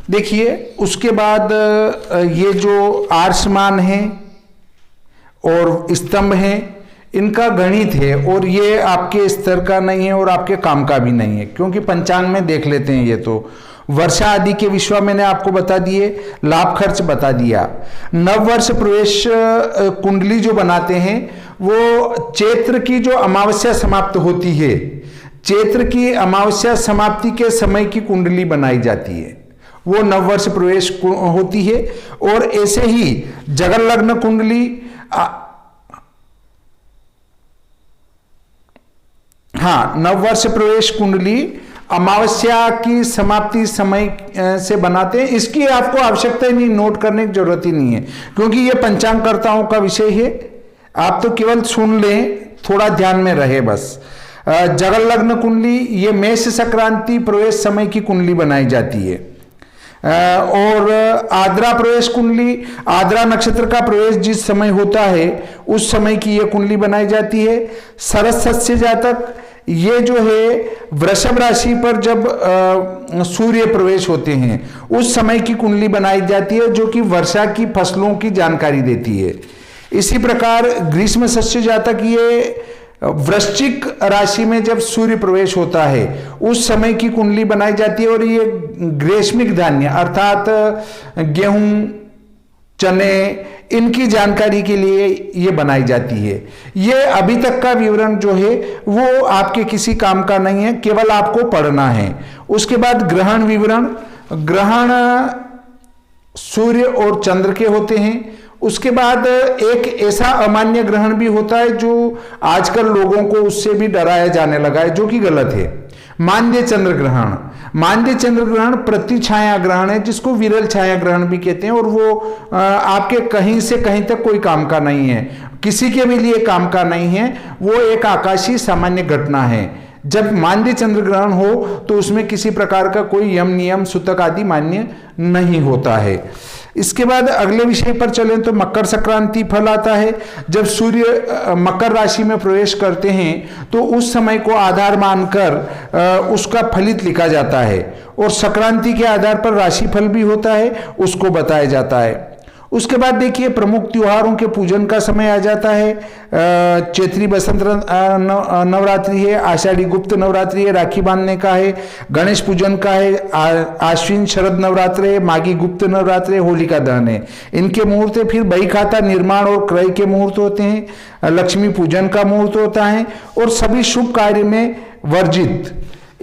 देखिए उसके बाद ये जो आर्षमान है और स्तंभ है, इनका गणित है और ये आपके स्तर का नहीं है और आपके काम का भी नहीं है, क्योंकि पंचांग में देख लेते हैं। ये तो वर्षा आदि के विषय मैंने आपको बता दिए, लाभ खर्च बता दिया। नववर्ष प्रवेश कुंडली जो बनाते हैं वो चैत्र की जो अमावस्या समाप्त होती है, चैत्र की अमावस्या समाप्ति के समय की कुंडली बनाई जाती है, वो नववर्ष प्रवेश होती है। और ऐसे ही जगन लग्न कुंडली, हाँ, नववर्ष प्रवेश कुंडली अमावस्या की समाप्ति समय से बनाते हैं। इसकी आपको आवश्यकता ही नहीं, नोट करने की जरूरत ही नहीं है, क्योंकि ये पंचांगकर्ताओं का विषय है। आप तो केवल सुन लें, थोड़ा ध्यान में रहे बस। जगन लग्न कुंडली, ये मेष संक्रांति प्रवेश समय की कुंडली बनाई जाती है। और आद्रा प्रवेश कुंडली, आद्रा नक्षत्र का प्रवेश जिस समय होता है उस समय की यह कुंडली बनाई जाती है। सरस्वती जातक, ये जो है वृषभ राशि पर जब सूर्य प्रवेश होते हैं उस समय की कुंडली बनाई जाती है, जो कि वर्षा की फसलों की जानकारी देती है। इसी प्रकार ग्रीष्म सस्य जातक, ये वृश्चिक राशि में जब सूर्य प्रवेश होता है उस समय की कुंडली बनाई जाती है। और ये ग्रीष्मिक धान्य अर्थात गेहूं, चने, इनकी जानकारी के लिए ये बनाई जाती है। ये अभी तक का विवरण जो है वो आपके किसी काम का नहीं है, केवल आपको पढ़ना है। उसके बाद ग्रहण विवरण, ग्रहण सूर्य और चंद्र के होते हैं। उसके बाद एक ऐसा अमान्य ग्रहण भी होता है जो आजकल लोगों को उससे भी डराया जाने लगा है, जो कि गलत है। मांद्य चंद्र ग्रहण, मांद्य चंद्र ग्रहण प्रतिछाया ग्रहण है, जिसको विरल छाया ग्रहण भी कहते हैं। और वो आपके कहीं से कहीं तक कोई काम का नहीं है, किसी के भी लिए काम का नहीं है, वो एक आकाशीय सामान्य घटना है। जब मांद्य चंद्र ग्रहण हो तो उसमें किसी प्रकार का कोई यम नियम सूतक आदि मान्य नहीं होता है। इसके बाद अगले विषय पर चलें तो मकर संक्रांति फल आता है। जब सूर्य मकर राशि में प्रवेश करते हैं तो उस समय को आधार मानकर उसका फलित लिखा जाता है, और संक्रांति के आधार पर राशि फल भी होता है, उसको बताया जाता है। उसके बाद देखिए प्रमुख त्योहारों के पूजन का समय आ जाता है। चैत्री बसंत नवरात्रि है, आषाढ़ी गुप्त नवरात्रि है, राखी बांधने का है, गणेश पूजन का है, आश्विन शरद नवरात्र है, माघी गुप्त नवरात्र है, होलिका दहन है। इनके मुहूर्त है। फिर बही खाता निर्माण और क्रय के मुहूर्त होते हैं, लक्ष्मी पूजन का मुहूर्त होता है, और सभी शुभ कार्य में वर्जित।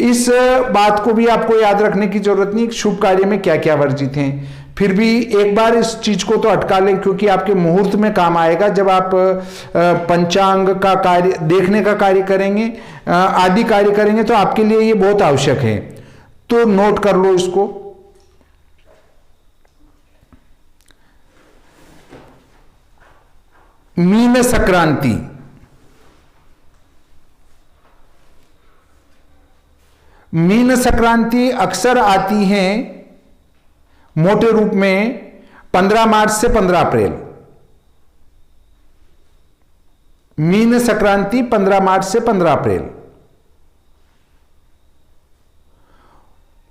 इस बात को भी आपको याद रखने की जरूरत नहीं, शुभ कार्य में क्या क्या वर्जित हैं। फिर भी एक बार इस चीज को तो अटका लें, क्योंकि आपके मुहूर्त में काम आएगा जब आप पंचांग का कार्य देखने का कार्य करेंगे, आदि कार्य करेंगे, तो आपके लिए ये बहुत आवश्यक है। तो नोट कर लो इसको। मीन संक्रांति, मीन संक्रांति अक्सर आती है मोटे रूप में 15 मार्च से 15 अप्रैल। मीन संक्रांति 15 मार्च से 15 अप्रैल।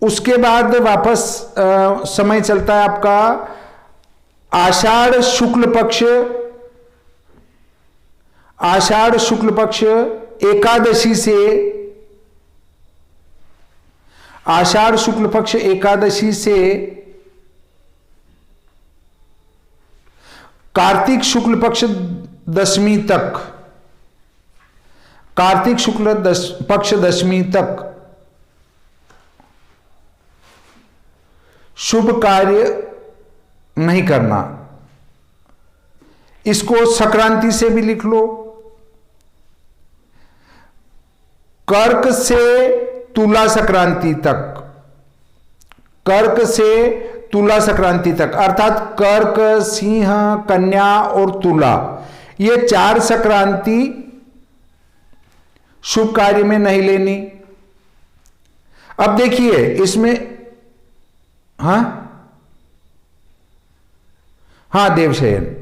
उसके बाद वापस समय चलता है आपका आषाढ़ शुक्ल पक्ष, आषाढ़ शुक्ल पक्ष एकादशी से, आषाढ़ शुक्ल पक्ष एकादशी से कार्तिक शुक्ल पक्ष दशमी तक, कार्तिक शुक्ल पक्ष दशमी तक शुभ कार्य नहीं करना। इसको संक्रांति से भी लिख लो। कर्क से तुला संक्रांति तक, कर्क से तुला संक्रांति तक, अर्थात कर्क, सिंह, कन्या और तुला, ये 4 संक्रांति शुभ कार्य में नहीं लेनी। अब देखिए इसमें, हाँ देवशयन,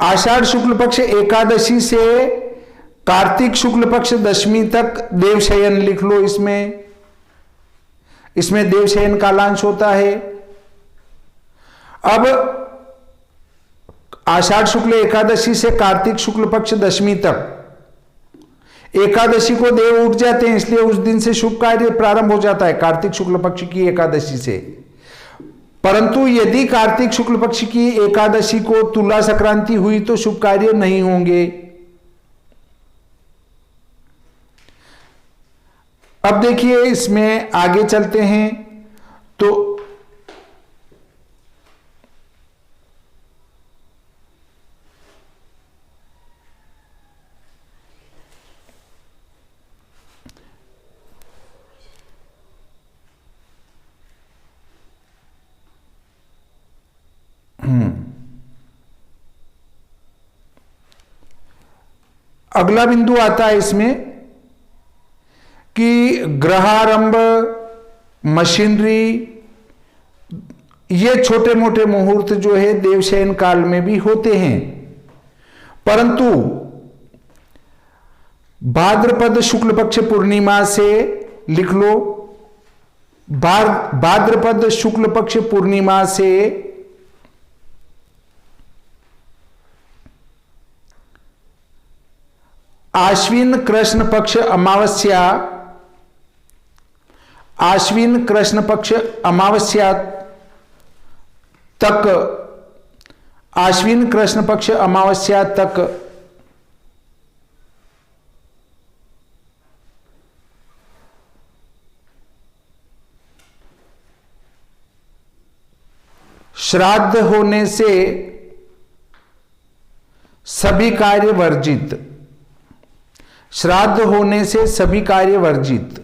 आषाढ़ शुक्ल पक्ष एकादशी से कार्तिक शुक्ल पक्ष दशमी तक देवशयन लिख लो इसमें। इसमें देवशयन कालांश होता है। अब आषाढ़ शुक्ल एकादशी से कार्तिक शुक्ल पक्ष दशमी तक एकादशी को देव उठ जाते हैं, इसलिए उस दिन से शुभ कार्य प्रारंभ हो जाता है, कार्तिक शुक्ल पक्ष की एकादशी से। परंतु यदि कार्तिक शुक्ल पक्ष की एकादशी को तुला संक्रांति हुई तो शुभ कार्य नहीं होंगे। अब देखिए, इसमें आगे चलते हैं तो अगला बिंदु आता है इसमें कि ग्रहारंभ, मशीनरी, ये छोटे मोटे मुहूर्त जो है देवशयन काल में भी होते हैं। परंतु भाद्रपद शुक्ल पक्ष पूर्णिमा से लिख लो, भाद्रपद शुक्ल पक्ष पूर्णिमा से आश्विन कृष्ण पक्ष अमावस्या, आश्विन कृष्ण पक्ष अमावस्या तक, आश्विन कृष्ण पक्ष अमावस्या तक श्राद्ध होने से सभी कार्य वर्जित, श्राद्ध होने से सभी कार्य वर्जित।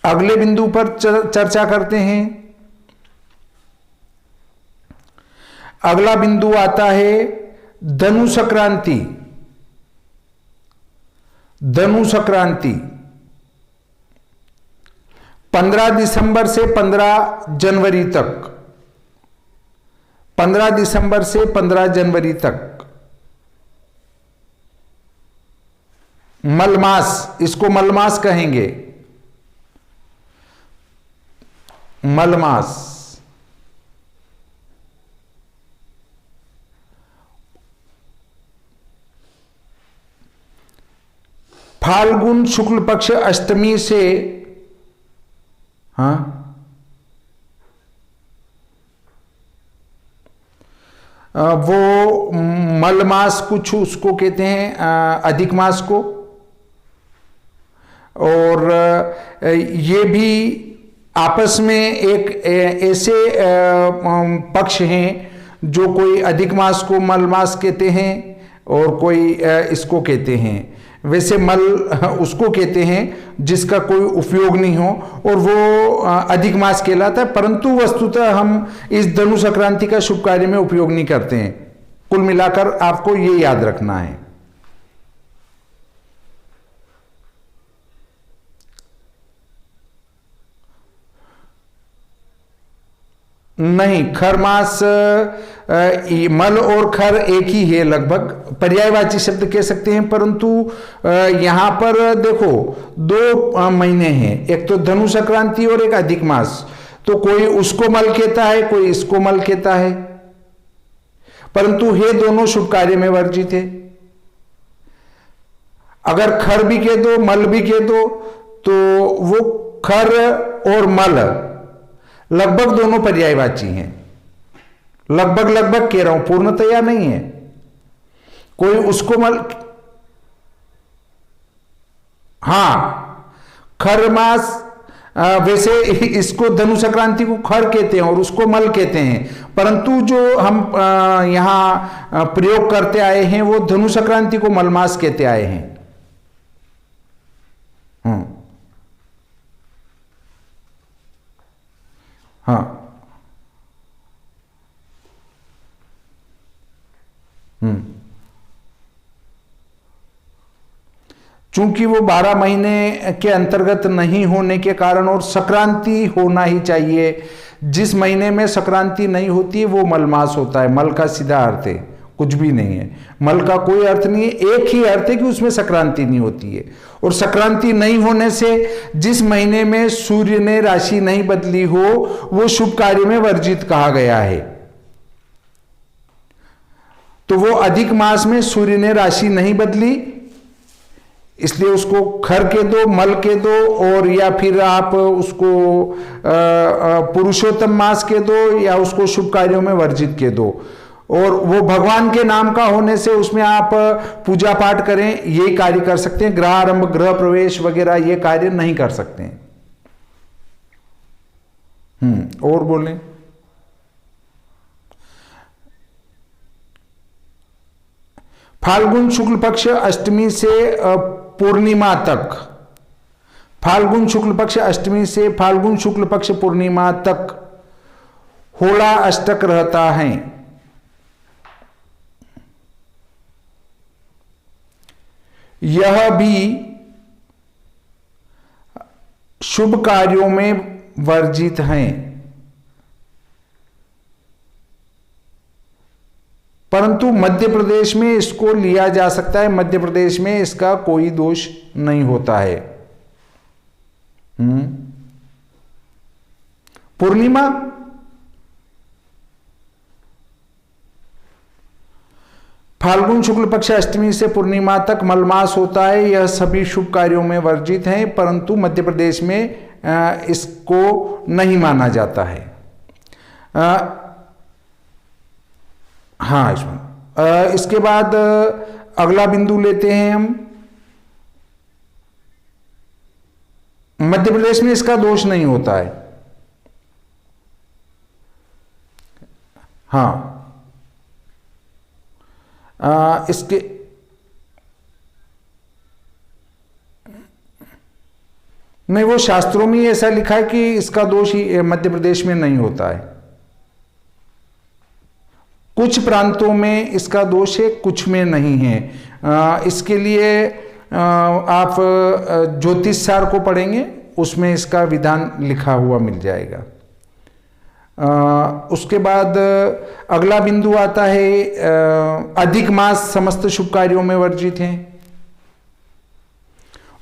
अगले बिंदु पर चर्चा करते हैं। अगला बिंदु आता है धनु संक्रांति। धनु संक्रांति 15 दिसंबर से 15 जनवरी तक, 15 दिसंबर से 15 जनवरी तक मलमास, इसको मलमास कहेंगे, मलमास। फाल्गुन शुक्ल पक्ष अष्टमी से, हाँ, वो मल मास कुछ उसको कहते हैं, अधिक मास को। और ये भी आपस में एक ऐसे पक्ष हैं जो कोई अधिक मास को मल मास कहते हैं और कोई इसको कहते हैं। वैसे मल उसको कहते हैं जिसका कोई उपयोग नहीं हो और वो अधिक मास कहलाता है, परंतु वस्तुतः हम इस धनु संक्रांति का शुभ कार्य में उपयोग नहीं करते हैं। कुल मिलाकर आपको ये याद रखना है। नहीं, खर मास, मल और खर एक ही है, लगभग पर्यायवाची शब्द कह सकते हैं, परंतु यहां पर देखो 2 महीने हैं, एक तो धनु संक्रांति और एक अधिक मास। तो कोई उसको मल कहता है, कोई इसको मल कहता है, परंतु हे दोनों शुभ कार्य में वर्जित है। अगर खर भी कह दो, मल भी कह दो, तो वो खर और मल लगभग दोनों पर्यायवाची हैं। लगभग लगभग कह रहा हूं, पूर्णतया नहीं है। कोई उसको मल, हां, खर मास, वैसे इसको धनु संक्रांति को खर कहते हैं और उसको मल कहते हैं, परंतु जो हम यहां प्रयोग करते आए हैं वो धनु संक्रांति को मलमास कहते आए हैं। हाँ, चूंकि वो 12 महीने के अंतर्गत नहीं होने के कारण और संक्रांति होना ही चाहिए, जिस महीने में संक्रांति नहीं होती है वो मलमास होता है। मल का सीधा अर्थ है, कुछ भी नहीं है। मल का कोई अर्थ नहीं है, एक ही अर्थ है कि उसमें संक्रांति नहीं होती है। और संक्रांति नहीं होने से जिस महीने में सूर्य ने राशि नहीं बदली हो वो शुभ कार्य में वर्जित कहा गया है। तो वो अधिक मास में सूर्य ने राशि नहीं बदली, इसलिए उसको खर के दो, मल के दो, और या फिर आप उसको पुरुषोत्तम मास के दो, या उसको शुभ कार्यों में वर्जित के दो। और वो भगवान के नाम का होने से उसमें आप पूजा पाठ करें, ये कार्य कर सकते हैं। ग्रह आरंभ, गृह प्रवेश वगैरह ये कार्य नहीं कर सकते हैं। और बोलें। फाल्गुन शुक्ल पक्ष अष्टमी से पूर्णिमा तक, फाल्गुन शुक्ल पक्ष अष्टमी से फाल्गुन शुक्ल पक्ष पूर्णिमा तक होला अष्टक रहता है। यह भी शुभ कार्यों में वर्जित हैं, परंतु मध्य प्रदेश में इसको लिया जा सकता है। मध्य प्रदेश में इसका कोई दोष नहीं होता है। पूर्णिमा, फाल्गुन शुक्ल पक्ष अष्टमी से पूर्णिमा तक मलमास होता है। यह सभी शुभ कार्यों में वर्जित है, परंतु मध्य प्रदेश में इसको नहीं माना जाता है। हाँ, इसमें इसके बाद अगला बिंदु लेते हैं हम। मध्य प्रदेश में इसका दोष नहीं होता है। हाँ, इसके नहीं, वो शास्त्रों में ऐसा लिखा है कि इसका दोष ही मध्य प्रदेश में नहीं होता है। कुछ प्रांतों में इसका दोष है, कुछ में नहीं है। इसके लिए आप ज्योतिष सार को पढ़ेंगे, उसमें इसका विधान लिखा हुआ मिल जाएगा। उसके बाद अगला बिंदु आता है अधिक मास समस्त शुभ कार्यों में वर्जित हैं,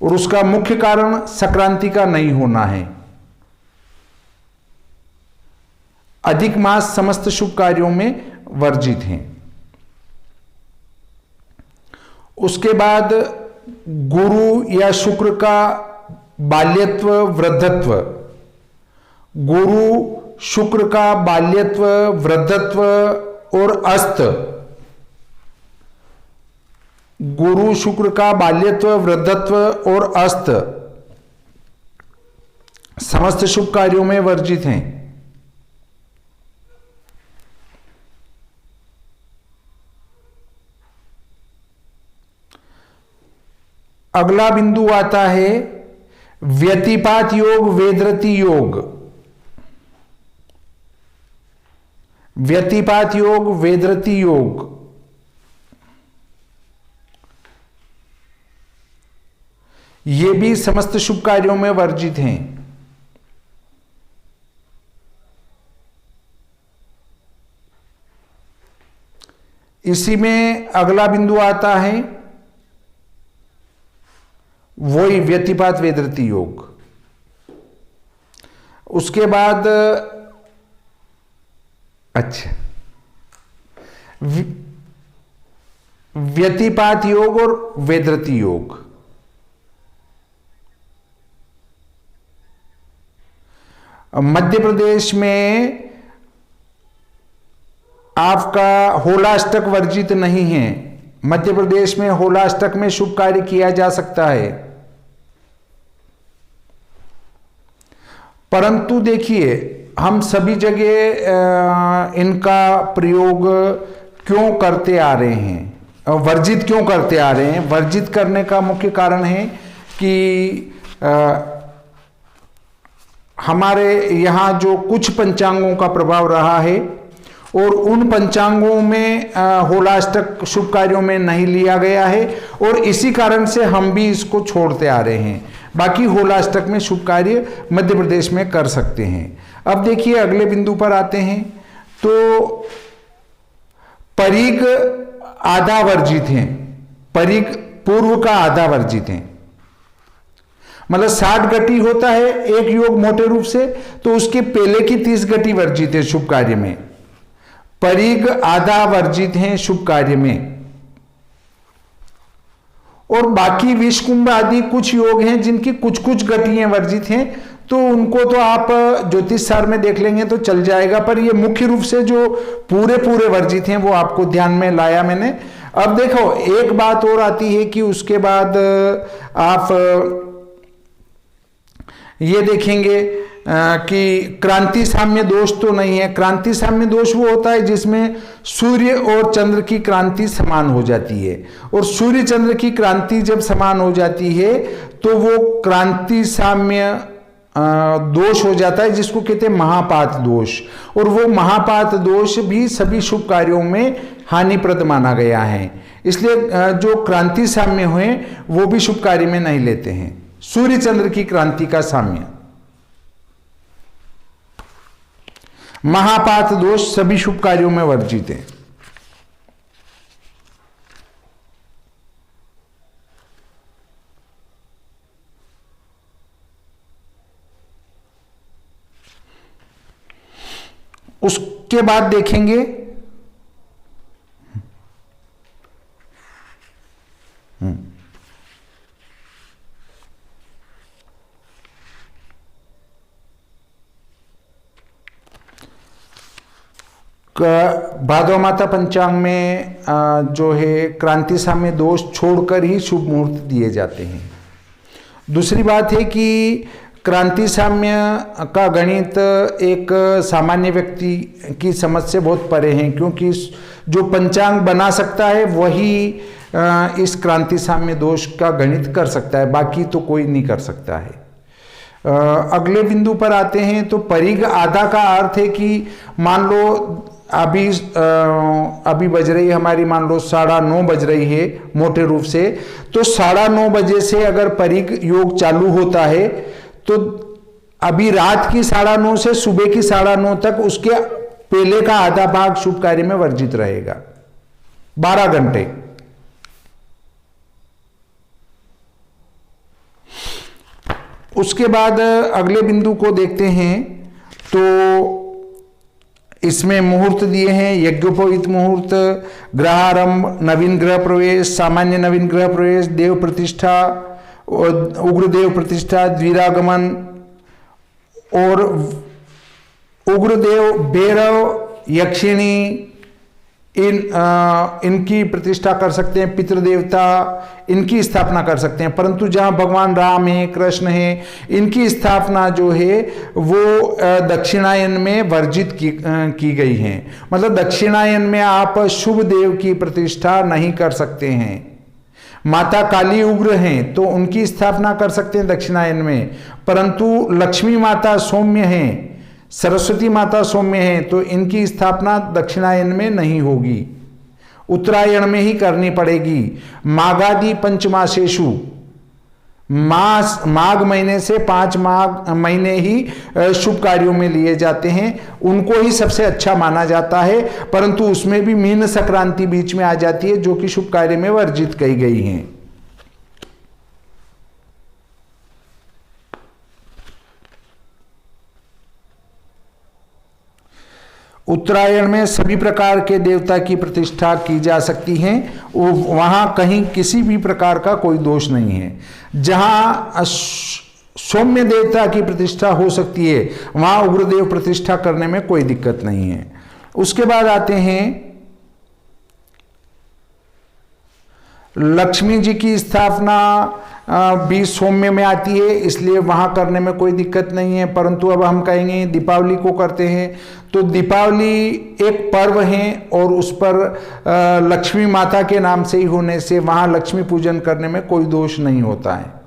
और उसका मुख्य कारण संक्रांति का नहीं होना है। अधिक मास समस्त शुभ कार्यों में वर्जित हैं। उसके बाद गुरु या शुक्र का बाल्यत्व वृद्धत्व, गुरु शुक्र का बाल्यत्व वृद्धत्व और अस्त, गुरु शुक्र का बाल्यत्व वृद्धत्व और अस्त समस्त शुभ कार्यों में वर्जित हैं। अगला बिंदु आता है व्यतिपात योग वेदरति योग। व्यतिपात योग वेदरति योग, ये भी समस्त शुभ कार्यों में वर्जित हैं। इसी में अगला बिंदु आता है वही व्यतिपात वेदरति योग। उसके बाद अच्छा, व्यतिपात योग और वेदरति योग, मध्य प्रदेश में आपका होलाष्टक वर्जित नहीं है। मध्य प्रदेश में होलाष्टक में शुभ कार्य किया जा सकता है, परंतु देखिए हम सभी जगह इनका प्रयोग क्यों करते आ रहे हैं, वर्जित क्यों करते आ रहे हैं। वर्जित करने का मुख्य कारण है कि हमारे यहाँ जो कुछ पंचांगों का प्रभाव रहा है और उन पंचांगों में होलाष्टक शुभ कार्यों में नहीं लिया गया है, और इसी कारण से हम भी इसको छोड़ते आ रहे हैं। बाकी होलाष्टक में शुभ कार्य मध्य प्रदेश में कर सकते हैं। अब देखिए अगले बिंदु पर आते हैं, तो परीग आधा वर्जित हैं, परिग पूर्व का आधा वर्जित हैं। मतलब 60 गति होता है एक योग मोटे रूप से, तो उसके पहले की 30 गति वर्जित है शुभ कार्य में। परिग आधा वर्जित हैं शुभ कार्य में। और बाकी विष कुंभ आदि कुछ योग हैं जिनकी कुछ कुछ गतियां वर्जित हैं, तो उनको तो आप ज्योतिष सार में देख लेंगे तो चल जाएगा, पर ये मुख्य रूप से जो पूरे पूरे वर्जित हैं वो आपको ध्यान में लाया मैंने। अब देखो एक बात और आती है कि उसके बाद आप ये देखेंगे कि क्रांति साम्य दोष तो नहीं है। क्रांति साम्य दोष वो होता है जिसमें सूर्य और चंद्र की क्रांति समान हो जाती है, और सूर्य चंद्र की क्रांति जब समान हो जाती है तो वो क्रांति साम्य दोष हो जाता है, जिसको कहते हैं महापात दोष। और वो महापात दोष भी सभी शुभ कार्यों में हानिप्रद माना गया है, इसलिए जो क्रांति साम्य हुए वो भी शुभ कार्य में नहीं लेते हैं। सूर्य चंद्र की क्रांति का साम्य, महापात दोष सभी शुभ कार्यों में वर्जित है। उसके बाद देखेंगे भादव माता पंचांग में जो है क्रांति साम्य दोष छोड़कर ही शुभ मुहूर्त दिए जाते हैं। दूसरी बात है कि क्रांति साम्य का गणित एक सामान्य व्यक्ति की समझ से बहुत परे हैं, क्योंकि जो पंचांग बना सकता है वही इस क्रांति साम्य दोष का गणित कर सकता है, बाकी तो कोई नहीं कर सकता है। अगले बिंदु पर आते हैं तो परिग आधा का अर्थ है कि मान लो अभी बज रही है हमारी, मान लो 9:30 बज रही है मोटे रूप से, तो 9:30 बजे से अगर परिग योग चालू होता है तो अभी रात की 9:30 से सुबह की 9:30 तक उसके पहले का आधा भाग शुभ कार्य में वर्जित रहेगा, 12 घंटे। उसके बाद अगले बिंदु को देखते हैं तो इसमें मुहूर्त दिए हैं यज्ञोपवीत मुहूर्त, ग्रहारंभ, नवीन ग्रह प्रवेश, सामान्य नवीन ग्रह प्रवेश, देव प्रतिष्ठा, उग्र देव प्रतिष्ठा, द्विरागमन और उग्रदेव, भैरव, यक्षिणी, इनकी प्रतिष्ठा कर सकते हैं। पितृदेवता इनकी स्थापना कर सकते हैं, परंतु जहां भगवान राम है, कृष्ण है, इनकी स्थापना जो है वो दक्षिणायन में वर्जित की गई है। मतलब दक्षिणायन में आप शुभ देव की प्रतिष्ठा नहीं कर सकते हैं। माता काली उग्र हैं तो उनकी स्थापना कर सकते हैं दक्षिणायन में, परंतु लक्ष्मी माता सौम्य हैं, सरस्वती माता सौम्य हैं, तो इनकी स्थापना दक्षिणायन में नहीं होगी, उत्तरायण में ही करनी पड़ेगी। माघादि पंचमासेषु, माघ महीने से 5 माघ महीने ही शुभ कार्यों में लिए जाते हैं, उनको ही सबसे अच्छा माना जाता है, परंतु उसमें भी मीन संक्रांति बीच में आ जाती है जो कि शुभ कार्य में वर्जित कही गई हैं। उत्तरायण में सभी प्रकार के देवता की प्रतिष्ठा की जा सकती है, वहां कहीं किसी भी प्रकार का कोई दोष नहीं है। जहां सौम्य देवता की प्रतिष्ठा हो सकती है वहां उग्रदेव प्रतिष्ठा करने में कोई दिक्कत नहीं है। उसके बाद आते हैं लक्ष्मी जी की स्थापना भी सौम्य में आती है, इसलिए वहां करने में कोई दिक्कत नहीं है। परंतु अब हम कहेंगे दीपावली को करते हैं, तो दीपावली एक पर्व है और उस पर लक्ष्मी माता के नाम से ही होने से वहां लक्ष्मी पूजन करने में कोई दोष नहीं होता है।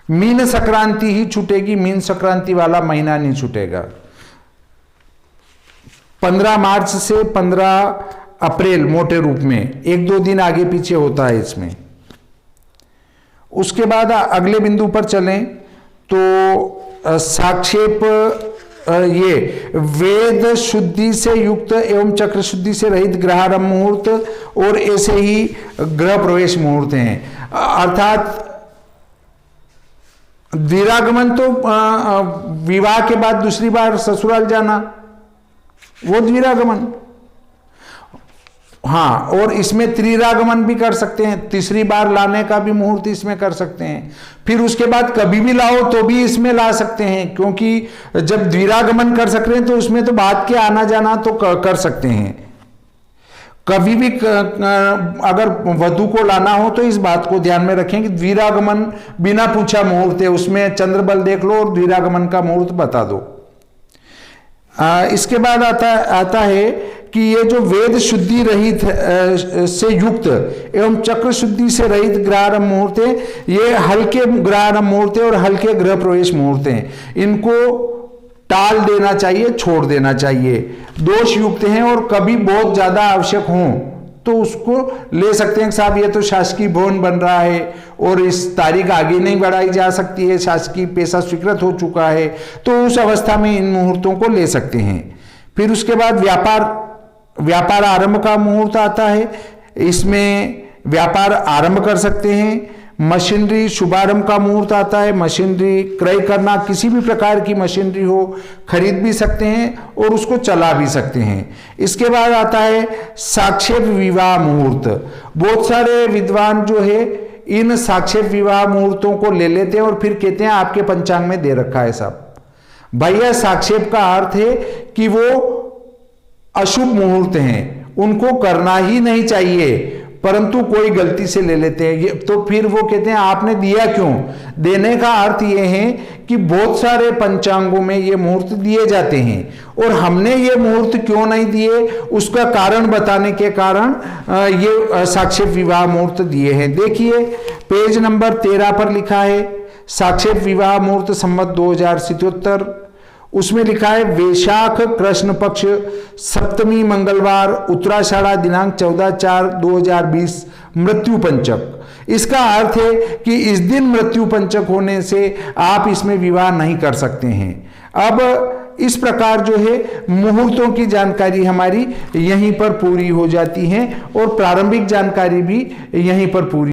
मीन संक्रांति ही छूटेगी, मीन संक्रांति वाला महीना नहीं छूटेगा। 15 मार्च से 15 अप्रैल मोटे रूप में 1-2 दिन आगे पीछे होता है इसमें। उसके बाद अगले बिंदु पर चलें तो साक्षेप ये वेद शुद्धि से युक्त एवं चक्र शुद्धि से रहित ग्रहारंभ मुहूर्त और ऐसे ही ग्रह प्रवेश मुहूर्त हैं। अर्थात द्विरागमन तो विवाह के बाद दूसरी बार ससुराल जाना, वो द्विरागमन। हाँ, और इसमें त्रिरागमन भी कर सकते हैं, तीसरी बार लाने का भी मुहूर्त इसमें कर सकते हैं। फिर उसके बाद कभी भी लाओ तो भी इसमें ला सकते हैं, क्योंकि जब द्विरागमन कर सकते हैं तो उसमें तो बाद के आना जाना तो कर सकते हैं। कभी भी अगर वधु को लाना हो तो इस बात को ध्यान में रखें कि द्विरागमन बिना पूछा मुहूर्त है, उसमें चंद्रबल देख लो और द्विरागमन का मुहूर्त बता दो। इसके बाद आता है कि ये जो वेद शुद्धि रहित से युक्त एवं चक्र शुद्धि से रहित ग्रहारंभ मुहूर्त है, ये हल्के ग्रहारंभ मुहूर्त है और हल्के ग्रह प्रवेश मुहूर्त हैं। इनको टाल देना चाहिए, छोड़ देना चाहिए। दोष युक्त हैं और कभी बहुत ज्यादा आवश्यक हों तो उसको ले सकते हैं। साहब ये तो शासकीय भवन बन रहा है और इस तारीख आगे नहीं बढ़ाई जा सकती है, शासकीय पैसा स्वीकृत हो चुका है, तो उस अवस्था में इन मुहूर्तों को ले सकते हैं। फिर उसके बाद व्यापार आरंभ का मुहूर्त आता है, इसमें व्यापार आरंभ कर सकते हैं। मशीनरी शुभारंभ का मुहूर्त आता है, मशीनरी क्रय करना, किसी भी प्रकार की मशीनरी हो खरीद भी सकते हैं और उसको चला भी सकते हैं। इसके बाद आता है साक्षेप विवाह मुहूर्त। बहुत सारे विद्वान जो है इन साक्षेप विवाह मुहूर्तों को ले लेते हैं और फिर कहते हैं आपके पंचांग में दे रखा है साहब। भैया साक्षेप का अर्थ है कि वो अशुभ मुहूर्त हैं, उनको करना ही नहीं चाहिए, परंतु कोई गलती से ले लेते हैं, तो फिर वो कहते हैं आपने दिया क्यों। देने का अर्थ ये है कि बहुत सारे पंचांगों में ये मुहूर्त दिए जाते हैं और हमने ये मुहूर्त क्यों नहीं दिए उसका कारण बताने के कारण ये साक्षेप विवाह मुहूर्त दिए हैं। देखिए पेज नंबर 13 पर लिखा है साक्षेप विवाह मुहूर्त संवत 2077, उसमें लिखा है वैशाख कृष्ण पक्ष सप्तमी मंगलवार उत्तराषाढ़ा दिनांक 14/4/2020 मृत्यु पंचक। इसका अर्थ है कि इस दिन मृत्यु पंचक होने से आप इसमें विवाह नहीं कर सकते हैं। अब इस प्रकार जो है मुहूर्तों की जानकारी हमारी यहीं पर पूरी हो जाती है और प्रारंभिक जानकारी भी यहीं पर पूरी